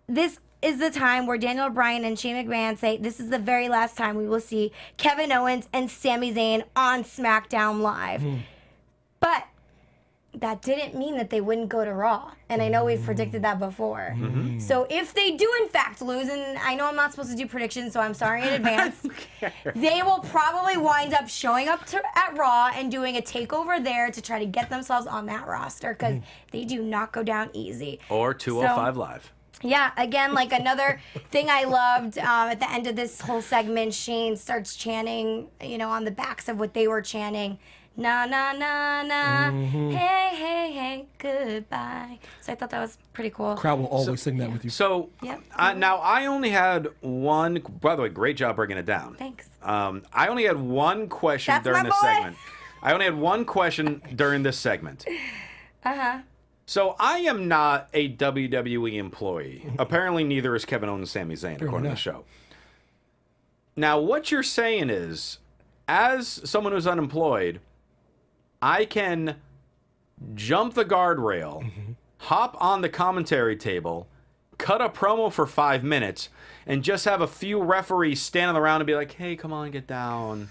this is the time where Daniel Bryan and Shane McMahon say this is the very last time we will see Kevin Owens and Sami Zayn on SmackDown Live. But that didn't mean that they wouldn't go to Raw. And I know we've predicted that before. So if they do in fact lose, and I know I'm not supposed to do predictions, so I'm sorry in advance, they will probably wind up showing up at Raw and doing a takeover there to try to get themselves on that roster because they do not go down easy. Or 205 Live. Yeah, again, like another thing I loved at the end of this whole segment, Shane starts chanting, you know, on the backs of what they were chanting. Na, na, na, na, hey, hey, hey, goodbye. So I thought that was pretty cool. Crowd will always sing that with you. So Yep. now I only had one. By the way, great job breaking it down. Thanks. I only had one question That's during my this boy. segment. I only had one question during this segment. So I am not a WWE employee. Apparently, neither is Kevin Owens and Sami Zayn, according to the show. Now, what you're saying is, as someone who's unemployed, I can jump the guardrail, hop on the commentary table, cut a promo for 5 minutes, and just have a few referees standing around and be like, "Hey, come on, get down.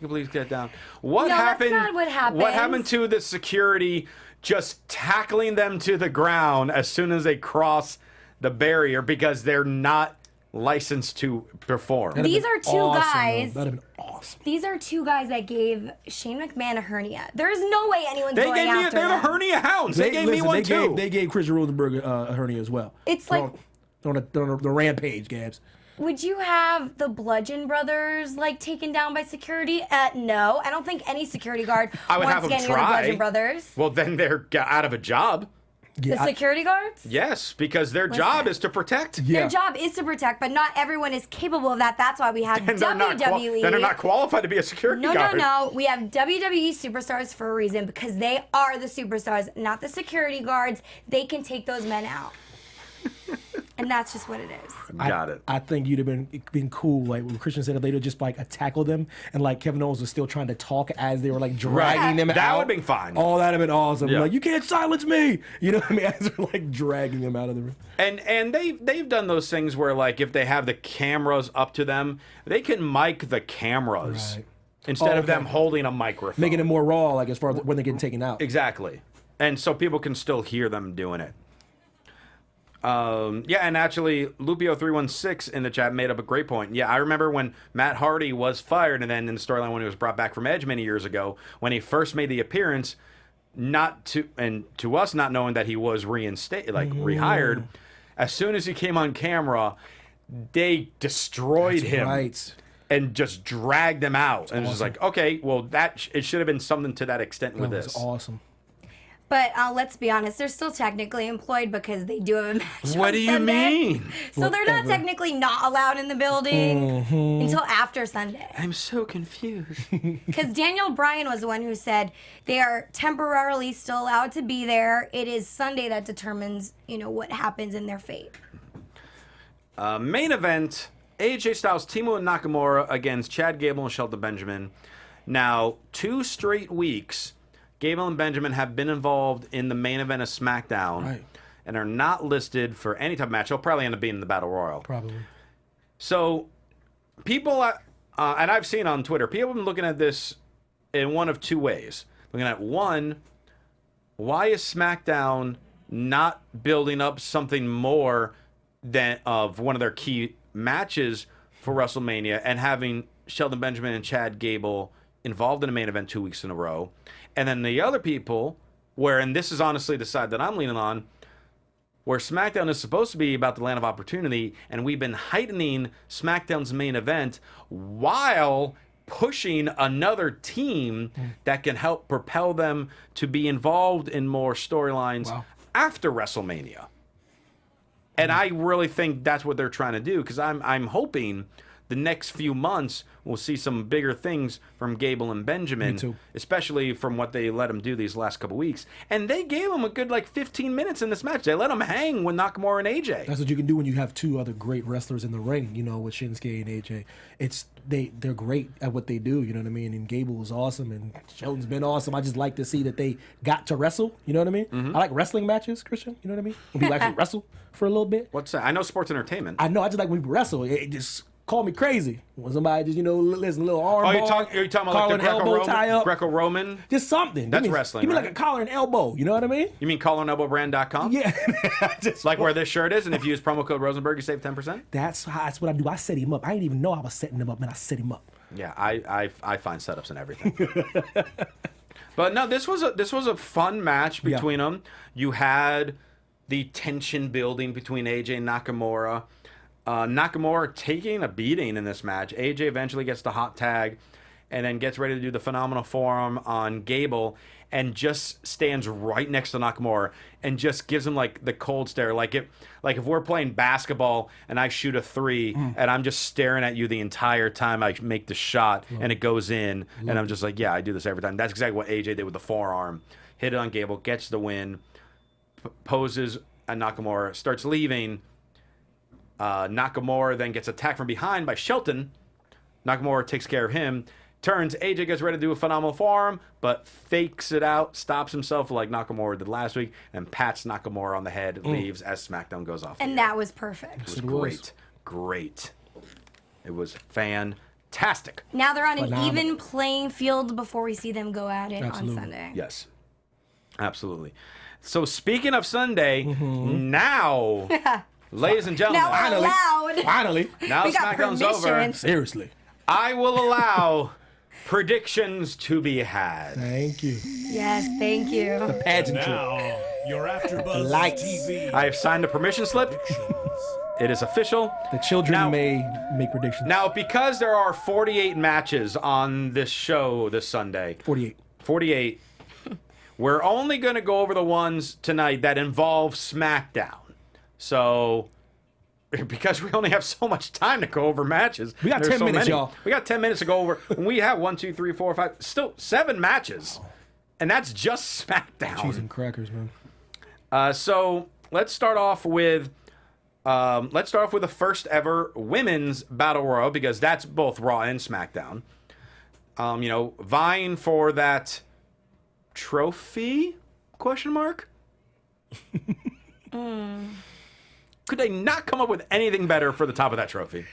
Please get down." What No, that's happened? not what happens. What happened to the security just tackling them to the ground as soon as they cross the barrier because they're not licensed to perform? These are two guys. That'd have been awesome. These are two guys that gave Shane McMahon a hernia. There's no way anyone's They going gave me. after They're the them. hernia hounds. They gave me one too. They gave Christian Rosenberg a hernia as well. It's They're like- on the rampage, Gabs. Would you have the Bludgeon Brothers like taken down by security? No, I don't think any security guard I would wants have to them get near the try. Bludgeon Brothers. Well, then they're out of a job. The security guards? Yes, because their job is to protect. Their job is to protect, but not everyone is capable of that. That's why we have And WWE. Then they're not qualified to be a security guard. No. We have WWE superstars for a reason because they are the superstars, not the security guards. They can take those men out. And that's just what it is. Got it. I think you'd have been cool, like when Christian said, if they'd just like tackle them, and like Kevin Owens was still trying to talk as they were like dragging them out. That would have been fine. Oh, that'd have been awesome. Yeah. Like, you can't silence me. You know what I mean? As they're like dragging them out of the room. And they've done those things where, like, if they have the cameras up to them, they can mic the cameras Right. instead of them holding a microphone, Making it more raw, like as far as when they're getting taken out. exactly. And so people can still hear them doing it. And actually, Lupio316 in the chat made up a great point. Yeah, I remember when Matt Hardy was fired, and then in the storyline when he was brought back from Edge many years ago, when he first made the appearance, to us not knowing that he was rehired, as soon as he came on camera, they destroyed him. Right. And just dragged him out. And it was just like, okay, well, it should have been something to that extent with That was this. awesome. But let's be honest, they're still technically employed because they do have a match. What on do you Sunday. mean? So they're not technically not allowed in the building until after Sunday. I'm so confused. Because Daniel Bryan was the one who said they are temporarily still allowed to be there. It is Sunday that determines, what happens in their fate. Main event, AJ Styles team with Nakamura against Chad Gable and Shelton Benjamin. Now, 2 straight weeks, Gable and Benjamin have been involved in the main event of SmackDown. Right. And are not listed for any type of match. They'll probably end up being in the Battle Royal. Probably. So, people, and I've seen on Twitter, people have been looking at this in one of 2 ways. Looking at, one, why is SmackDown not building up something more than of one of their key matches for WrestleMania and having Shelton Benjamin and Chad Gable involved in a main event 2 weeks in a row? And then the other people, and this is honestly the side that I'm leaning on, where SmackDown is supposed to be about the land of opportunity, and we've been heightening SmackDown's main event while pushing another team that can help propel them to be involved in more storylines after WrestleMania. And I really think that's what they're trying to do, because I'm hoping the next few months we'll see some bigger things from Gable and Benjamin. Me too. Especially from what they let them do these last couple weeks. And they gave them a good 15 minutes in this match. They let them hang with Nakamura and AJ. That's what you can do when you have 2 other great wrestlers in the ring, with Shinsuke and AJ. They're great at what they do, you know what I mean? And Gable was awesome, and Shelton's been awesome. I just like to see that they got to wrestle, you know what I mean? I like wrestling matches, Christian, you know what I mean? When people actually wrestle for a little bit. What's that? I know sports entertainment. I know, I just like when people wrestle. It just call me crazy. When somebody just, listen, a little arm Oh, bar, you're talking about collar like the and elbow tie up. Greco-Roman? Just something. That's Give me- wrestling, Give me right? like a collar and elbow, you know what I mean? You mean collarandelbowbrand.com? Yeah. Just Like where this shirt is, and if you use promo code Rosenberg, you save 10%? That's what I do. I set him up. I didn't even know I was setting him up, man. I set him up. Yeah, I find setups and everything. But no, this was a fun match between them. You had the tension building between AJ and Nakamura. Nakamura taking a beating in this match. AJ eventually gets the hot tag and then gets ready to do the phenomenal forearm on Gable and just stands right next to Nakamura and just gives him the cold stare. Like if we're playing basketball and I shoot a 3 and I'm just staring at you the entire time I make the shot and it goes in and I'm just like, yeah, I do this every time. That's exactly what AJ did with the forearm. Hit it on Gable, gets the win, poses at Nakamura, starts leaving. Nakamura then gets attacked from behind by Shelton. Nakamura takes care of him. Turns, AJ gets ready to do a phenomenal forearm, but fakes it out, stops himself like Nakamura did last week, and pats Nakamura on the head, leaves as SmackDown goes off. And that was perfect. It was great. It was fantastic. Now they're on an Phenomenal. even playing field before we see them go at it Absolutely. on Sunday. Yes, absolutely. So speaking of Sunday, now, ladies and gentlemen, Now we're allowed. Finally. now We got SmackDown's over. permission. Seriously. I will allow predictions to be had. Thank you. Yes, thank you. Pageantry. Now, your AfterBuzz Lights. TV I have signed a permission slip. predictions. It is official. The children Now- may make predictions. Now, because there are 48 matches on this show this Sunday, 48, we're only going to go over the ones tonight that involve SmackDown. So, because we only have so much time to go over matches. We got there's 10 so minutes, many. y'all. We got 10 minutes to go over. We have 1, 2, 3, 4, 5, still 7 matches. And that's just SmackDown. Cheese and crackers, man. So let's start off with the first ever women's battle royal, because that's both Raw and SmackDown. Vying for that trophy? Question mark. Could they not come up with anything better for the top of that trophy?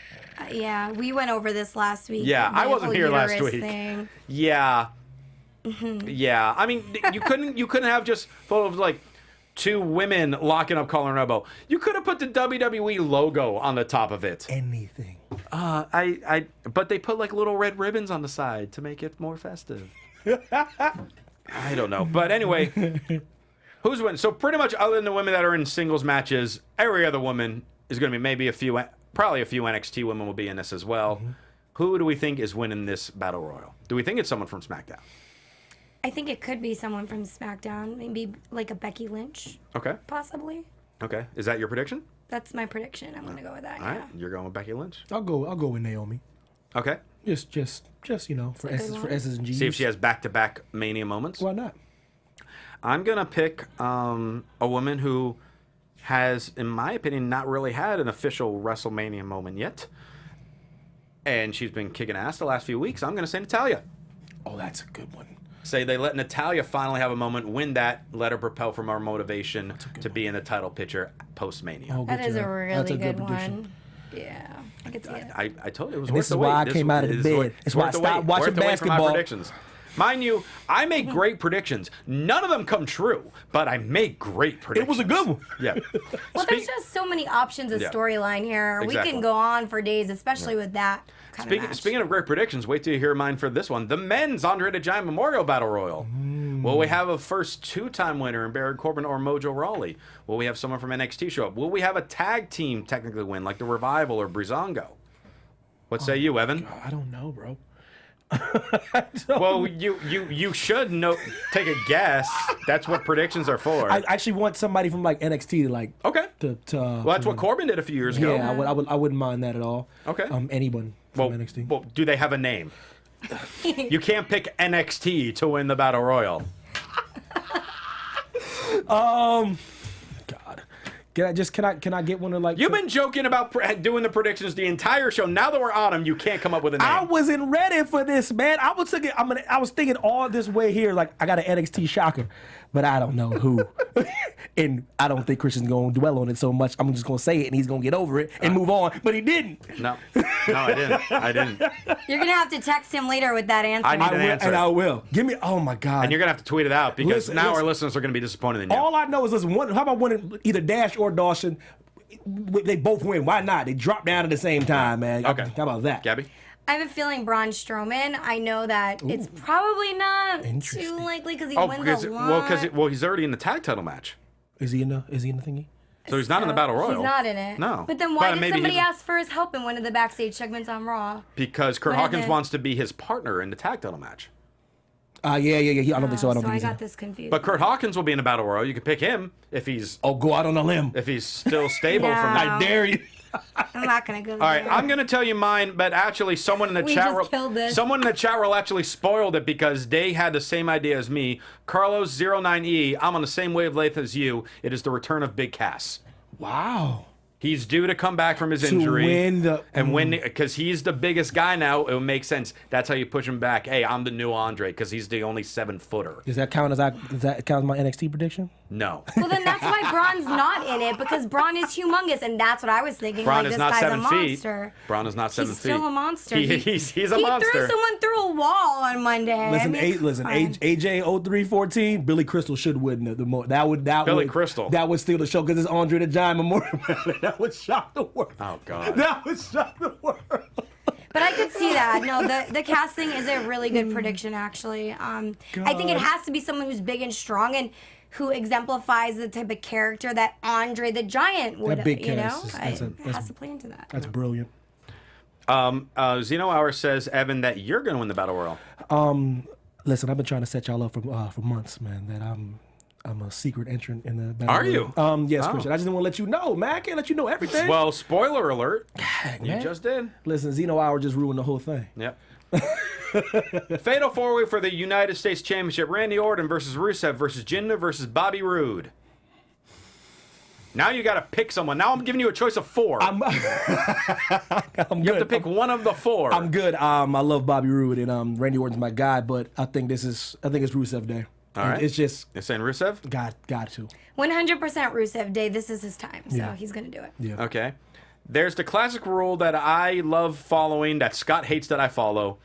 Yeah, we went over this last week. Yeah, the I wasn't whole here last uterus week. thing. Yeah. Yeah. I mean, you couldn't have just photos of like 2 women locking up collar and elbow. You could have put the WWE logo on the top of it. Anything. But they put like little red ribbons on the side to make it more festive. I don't know. But anyway, who's winning? So pretty much other than the women that are in singles matches, every other woman is going to be probably a few NXT women will be in this as well. Mm-hmm. Who do we think is winning this battle royal? Do we think it's someone from SmackDown? I think it could be someone from SmackDown, maybe like a Becky Lynch, Okay. possibly. Okay. Is that your prediction? That's my prediction. I'm gonna go with that. All right. You're going with Becky Lynch. I'll go with Naomi. Okay. Just for S's and G's. See if she has back-to-back Mania moments. Why not? I'm going to pick a woman who has, in my opinion, not really had an official WrestleMania moment yet. And she's been kicking ass the last few weeks. I'm going to say Natalya. Oh, that's a good one. Say they let Natalya finally have a moment, win that, let her propel for more motivation to be in the title picture post-Mania. Oh, That good is a job. really That's a good prediction. one. Yeah, I could see it. I told you it was And worth this the is wait. why I came out of the bed. It's why I stopped watching basketball. For my predictions. Mind you, I make great predictions. None of them come true, but I make great predictions. It was a good one. Yeah. Well, there's just so many options of Yeah. storyline here. Exactly. We can go on for days, especially with that kind of match. Speaking of great predictions, wait till you hear mine for this one. The men's Andre the Giant Memorial Battle Royal. Will we have a first 2-time winner in Baron Corbin or Mojo Rawley? Will we have someone from NXT show up? Will we have a tag team technically win, like the Revival or Breezango? What say you, Evan? I don't know, bro. Well, you should know. Take a guess. That's what predictions are for. I actually want somebody from like NXT to like. Okay. Well, Well, that's what Corbin did a few years ago. Yeah, I wouldn't mind that at all. Okay. Anyone from NXT. Well, do they have a name? You can't pick NXT to win the Battle Royal. God. Can I get one of like? You've been joking about doing the predictions the entire show. Now that we're on them, you can't come up with a name. I wasn't ready for this, man. I was thinking all this way here, like I got an NXT shocker, but I don't know who. And I don't think Christian's gonna dwell on it so much. I'm just gonna say it and he's gonna get over it and move on. But he didn't. No, I didn't. You're gonna have to text him later with that answer. I need I an will, answer. and I will. Give me. Oh my God. And you're gonna have to tweet it out because Listen, now our listen. listeners are gonna be disappointed in you. All I know is, listen, how about winning either Dash or Dawson? They both win. Why not? They drop down at the same time, man. Okay. How about that? Gabby? I have a feeling Braun Strowman. I know that it's probably not too Interesting. likely because he Oh, wins a lot. he's already in the tag title match, Is he in the thingy? so he's not in the Battle Royal. He's not in it. No. But then why But did maybe somebody he's- ask for his help in one of the backstage segments on Raw? Because Kurt What is Hawkins it? wants to be his partner in the tag title match. Yeah. I don't think so. I don't So think I he's in got it. this confused. But Kurt Hawkins will be in a Battle Royal. You could pick him if he's Oh, go out on a limb. still stable No. from that. I dare you. I'm not gonna go. All right, I'm gonna tell you mine, but actually, someone in the We chat just room, killed this. someone in the chat room actually spoiled it because they had the same idea as me. Carlos 09E, I'm on the same wavelength as you. It is the return of Big Cass. Wow. He's due to come back from his injury win the- and win because he's the biggest guy now. It would make sense. That's how you push him back. Hey, I'm the new Andre because he's the only 7-footer. Does that count as my NXT prediction? No, Well, then that's why Braun's not in it because Braun is humongous, and that's what I was thinking. Braun like, is this not guy's 7 a feet. monster. Braun is not 7 He's feet. still a monster. He's a he monster. threw someone through a wall on Monday. Listen, I mean, come on. AJ 0314, Billy Crystal should win the more. Billy Crystal. That would steal the show because it's Andre the Giant Memorial. That would shock the world. Oh God. That would shock the world. But I could see that. No, the casting is a really good prediction, actually. I think it has to be someone who's big and strong. And who exemplifies the type of character that Andre the Giant would, That big you know? cast It has to play into that. That's brilliant. Zeno Hour says, Evan, that you're going to win the Battle Royal. Listen, I've been trying to set y'all up for months, man. That I'm a secret entrant in the Battle Are you? Royal. Yes, Oh. Christian. I just didn't want to let you know, man. I can't let you know everything. Well, spoiler alert. You man. just did. Listen, Zeno Hour just ruined the whole thing. Yep. Fatal 4-way for the United States Championship. Randy Orton versus Rusev versus Jinder versus Bobby Roode. Now you got to pick someone. Now I'm giving you a choice of 4. I'm you have to pick one of the 4. I'm good. I love Bobby Roode and Randy Orton's my guy, but I think it's Rusev Day. All right. It's just You're saying Rusev? got to. 100% Rusev Day. This is his time, so he's going to do it. Yeah. Okay. There's the classic rule that I love following, that Scott hates that I follow.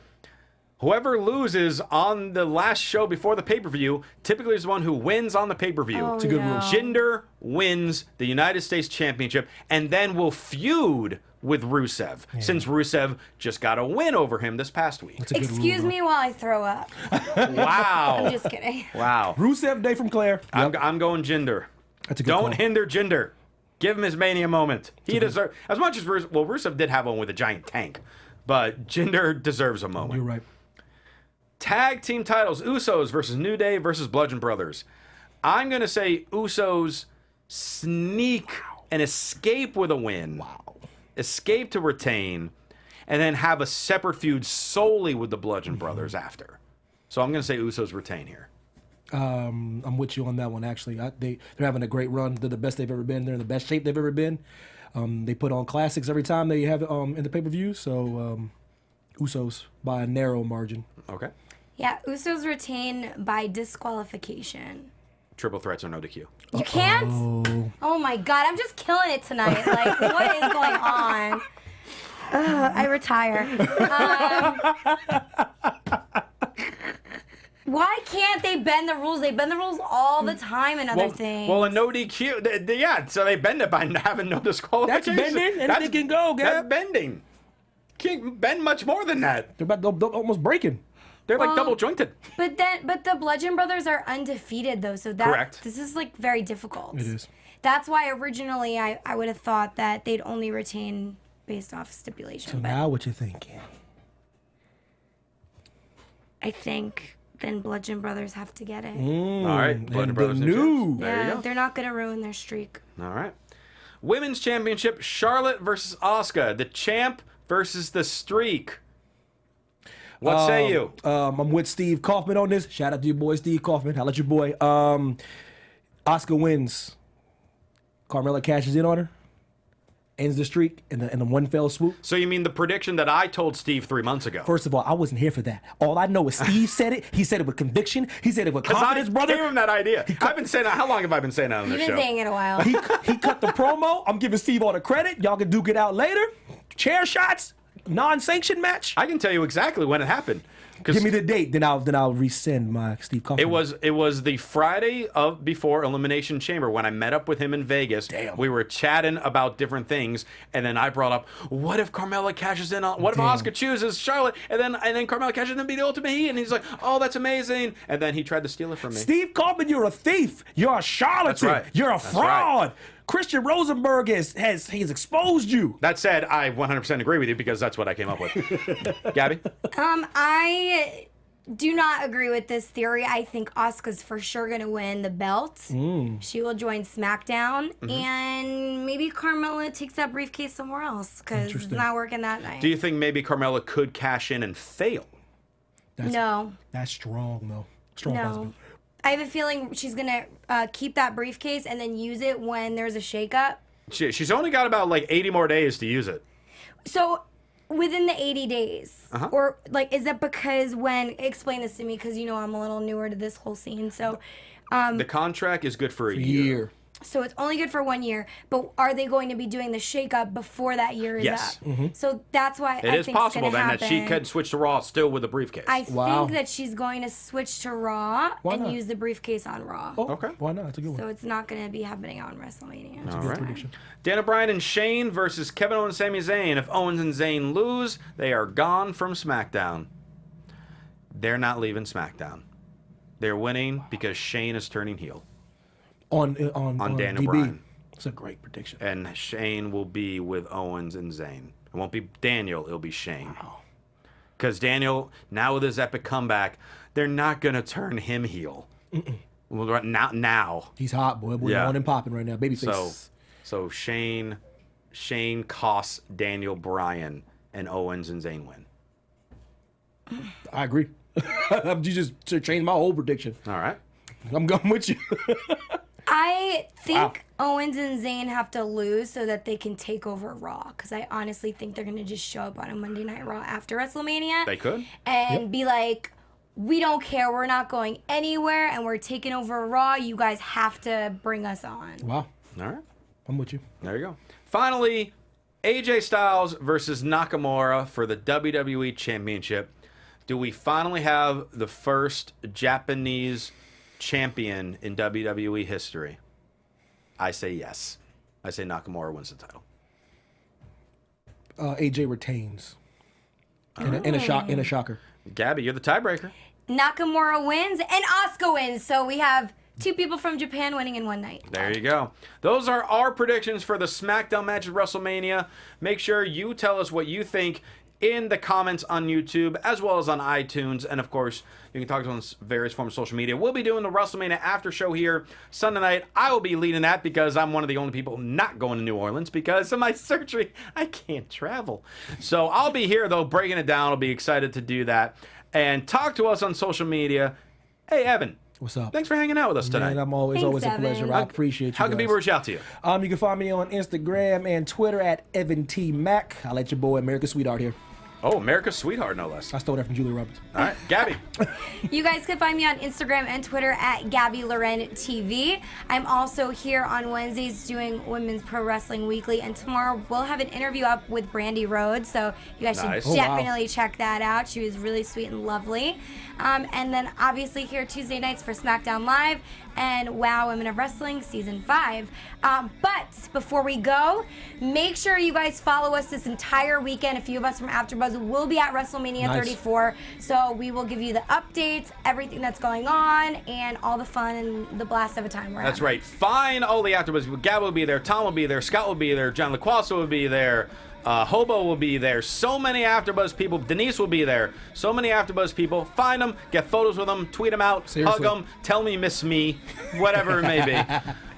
Whoever loses on the last show before the pay-per-view typically is the one who wins on the pay-per-view. Oh, It's a good rule. Jinder wins the United States Championship and then will feud with Rusev, since Rusev just got a win over him this past week. It's a good Excuse rule, me while I throw up. Wow. I'm just kidding. Wow. bro. Rusev Day from Claire. I'm going Jinder. That's a good Don't call. hinder Jinder. Give him his Mania moment. He deserves, as much as Rusev did have one with a giant tank, but Jinder deserves a moment. You're right. Tag team titles: Usos versus New Day versus Bludgeon Brothers. I'm going to say Usos sneak and escape with a win. Wow. Escape to retain, and then have a separate feud solely with the Bludgeon Brothers after. So I'm going to say Usos retain here. I'm with you on that one. Actually, they're having a great run. They're the best they've ever been. They're in the best shape they've ever been. They put on classics every time they have in the pay-per-view. So Usos by a narrow margin. Okay. Yeah, Usos retain by disqualification. Triple threats or no DQ. You can't? Oh my god, I'm just killing it tonight. Like, what is going on? I retire. Why can't they bend the rules? They bend the rules all the time in other things. Well, a no DQ. Yeah, so they bend it by having no disqualification. That's bending. Anything can go, Gab. That's bending. Can't bend much more than that. They're almost breaking. They're like double jointed. But the Bludgeon Brothers are undefeated though, so Correct. this is like very difficult. It is. That's why originally I would have thought that they'd only retain based off stipulation. So but now what you thinking? I think then Bludgeon Brothers have to get it. All right, Bludgeon And Brothers the in new. champs. There you Yeah, go. they're not gonna ruin their streak. All right. Women's Championship: Charlotte versus Asuka. The champ versus the streak. What say you? I'm with Steve Kaufman on this. Shout out to your boy Steve Kaufman. Holla at your boy. Asuka wins. Carmella cashes in on her. Ends the streak in the one fell swoop. So you mean the prediction that I told Steve 3 months ago? First of all, I wasn't here for that. All I know is Steve said it. He said it with conviction. He said it with Because confidence, I brother. gave him that idea. I've been saying that. How long have I been saying that on You've this been show? saying it a while. He cut the promo. I'm giving Steve all the credit. Y'all can duke it out later. Chair shots. Non-sanctioned match. I can tell you exactly when it happened. Give me the date, then I'll rescind my Steve Kaufman. It was the Friday of before Elimination Chamber when I met up with him in Vegas. Damn. We were chatting about different things, and then I brought up, what if Carmella cashes in on? What if Damn. Asuka chooses Charlotte, and then Carmella cashes in and be the Ultimate Heat? And he's like, oh, that's amazing. And then he tried to steal it from me. Steve Kaufman, you're a thief. You're a charlatan. That's right. You're a That's fraud. Christian Rosenberg has exposed you. That said, I 100% agree with you because that's what I came up with. Gabby? I do not agree with this theory. I think Asuka's for sure going to win the belt. She will join SmackDown, and maybe Carmella takes that briefcase somewhere else because it's not working that night. Do you think maybe Carmella could cash in and fail? No. That's strong, though. Strong No. possibility. I have a feeling she's going to keep that briefcase and then use it when there's a shakeup. She's only got about like 80 more days to use it. So within the 80 days, or like, is that because explain this to me because, I'm a little newer to this whole scene. So, The contract is good for a year. so it's only good for 1 year, but are they going to be doing the shakeup before that year is Yes. up? So that's why It I is think it's possible gonna then that she happen. could switch to Raw still with a briefcase. I Wow. think that she's going to switch to Raw Why and not? use the briefcase on Raw. Oh, Okay. Why not? That's a good one. So it's not going to be happening on WrestleMania. All Good right. prediction. Daniel Bryan and Shane versus Kevin Owens and Sami Zayn. If Owens and Zayn lose, they are gone from SmackDown. They're not leaving SmackDown. They're winning because Shane is turning heel. on Daniel DB. Bryan. It's a great prediction. And Shane will be with Owens and Zayn. It won't be Daniel, it'll be Shane. Because Daniel, now with his epic comeback, they're not going to turn him heel. Well, now. He's hot, boy. We're on and popping right now. Babyface. So Shane costs Daniel Bryan, and Owens and Zayn win. I agree. You just changed my whole prediction. All right. I'm going with you. I think Owens and Zayn have to lose so that they can take over Raw. Because I honestly think they're going to just show up on a Monday Night Raw after WrestleMania. They could. And be like, we don't care. We're not going anywhere. And we're taking over Raw. You guys have to bring us on. Wow. All right. I'm with you. There you go. Finally, AJ Styles versus Nakamura for the WWE Championship. Do we finally have the first Japanese champion in WWE history? I say yes. I say Nakamura wins the title. AJ retains. In a shocker. Gabby, you're the tiebreaker. Nakamura wins and Asuka wins. So we have 2 people from Japan winning in one night. There you go. Those are our predictions for the SmackDown match at WrestleMania. Make sure you tell us what you think in the comments on YouTube as well as on iTunes. And of course, you can talk to us on various forms of social media. We'll be doing the WrestleMania after show here Sunday night. I will be leading that because I'm one of the only people not going to New Orleans because of my surgery. I can't travel. So I'll be here though, breaking it down. I'll be excited to do that. And talk to us on social media. Hey, Evan. What's up? Thanks for hanging out with us today. Man, always Thanks, a pleasure. Evan. I appreciate you. How can guys. people reach out to you? You can find me on Instagram and Twitter at Evan T. Mack. I'll let your boy America's Sweetheart here. Oh, America's Sweetheart, no less. I stole that from Julia Roberts. All right, Gabby. You guys can find me on Instagram and Twitter at Gabby Loren TV. I'm also here on Wednesdays doing Women's Pro Wrestling Weekly, and tomorrow we'll have an interview up with Brandy Rhodes, so you guys Nice. should Oh, wow. definitely check that out. She was really sweet and lovely. And then obviously here Tuesday nights for SmackDown Live and WoW Women of Wrestling Season 5. But before we go, make sure you guys follow us this entire weekend. A few of us from AfterBuzz will be at WrestleMania Nice. 34. So we will give you the updates, everything that's going on, and all the fun and the blast of a time we're That's having. right. Find all the AfterBuzz. Gab will be there. Tom will be there. Scott will be there. John LaQuasa will be there. Hobo will be there. So many AfterBuzz people. Denise will be there. So many AfterBuzz people. Find them. Get photos with them. Tweet them out. Seriously. Hug them. Tell me you miss me. Whatever it may be.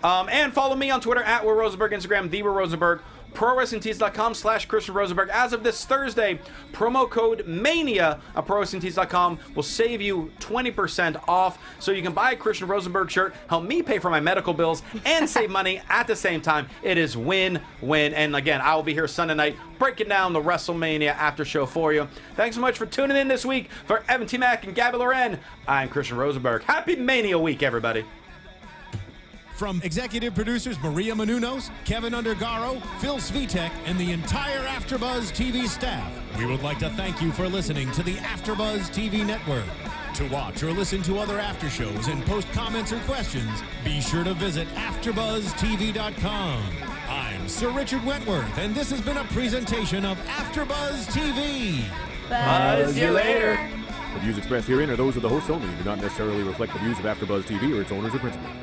And follow me on Twitter at Will Rosenberg. Instagram, The Will Rosenberg. ProWrestlingTees.com/Christian Rosenberg. As of this Thursday, promo code MANIA at ProWrestlingTees.com will save you 20% off. So you can buy a Christian Rosenberg shirt, help me pay for my medical bills, and save money at the same time. It is win-win. And again, I will be here Sunday night breaking down the WrestleMania after show for you. Thanks so much for tuning in this week. For Evan T. Mack and Gabby Loren, I'm Christian Rosenberg. Happy Mania week, everybody. From executive producers Maria Menounos, Kevin Undergaro, Phil Svitek, and the entire AfterBuzz TV staff, we would like to thank you for listening to the AfterBuzz TV network. To watch or listen to other after shows and post comments or questions, be sure to visit AfterBuzzTV.com. I'm Sir Richard Wentworth, and this has been a presentation of AfterBuzz TV. Buzz you later. The views expressed herein are those of the hosts only and do not necessarily reflect the views of AfterBuzz TV or its owners or principals.